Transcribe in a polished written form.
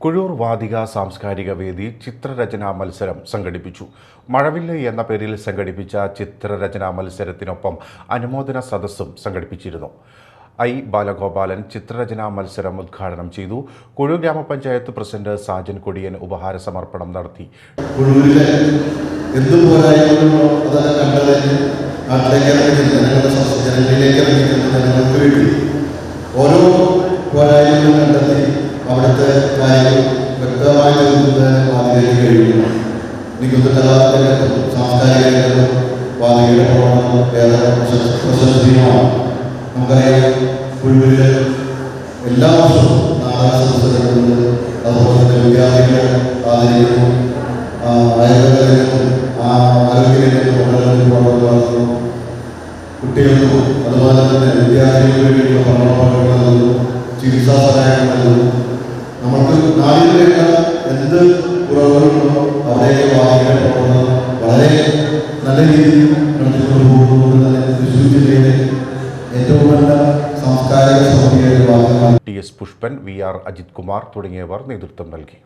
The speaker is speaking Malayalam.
കുഴൂർ വാതിക സാംസ്കാരിക വേദി ചിത്രരചനാ മത്സരം സംഘടിപ്പിച്ചു. മഴവില്ല് എന്ന പേരിൽ സംഘടിപ്പിച്ച ചിത്രരചനാ മത്സരത്തിനൊപ്പം അനുമോദന സദസ്സും സംഘടിപ്പിച്ചിരുന്നു. ബാലഗോപാലൻ ചിത്രരചനാ മത്സരം ഉദ്ഘാടനം ചെയ്തു. കുഴൂർ ഗ്രാമപഞ്ചായത്ത് പ്രസിഡന്റ് സാജൻ കൊടിയൻ ഉപഹാര സമർപ്പണം നടത്തി. അവിടുത്തെ കാര്യം വ്യക്തമായി വാതിലേക്ക് കഴിയുന്നു. എനിക്കൊന്ന് കലാരംഗത്തും സാംസ്കാരിക രംഗത്തും വാതികയുടെ പ്രവർത്തനം ഏറെ പ്രശസ്തമാണ്. നമുക്കറിയാം, കുഴൂരിൽ എല്ലാ വർഷവും നാടക സംസ്ഥകളുണ്ട്. അതുപോലെ തന്നെ വിദ്യാർത്ഥികളെ ആദരിക്കുന്നു. ആയുർവേദ രംഗത്തും ആരോഗ്യ രംഗത്തും പ്രവർത്തനം കുട്ടികൾക്കും അതുപോലെ തന്നെ വിദ്യാർത്ഥികൾക്ക് വേണ്ടിയുള്ള പഠനോപകരണങ്ങൾ നൽകുന്നു, ചികിത്സാ സഹായങ്ങൾ നൽകുന്നു. നമുക്ക് നാടിനുള്ള എന്ത് കുറവുകളുണ്ടോ അവിടേക്ക് വാതികയുടെ പ്രവർത്തനം വളരെ നല്ല രീതിയിൽ നടത്തിക്കൊണ്ട് പോകുന്നത് തന്നെ തൃശ്ശൂർ ജില്ലയിലെ ഏറ്റവും നല്ല സാംസ്കാരിക സമിതിയായ T S Pushpan, V R Ajith Kumar തുടങ്ങിയവർ നേതൃത്വം നൽകി.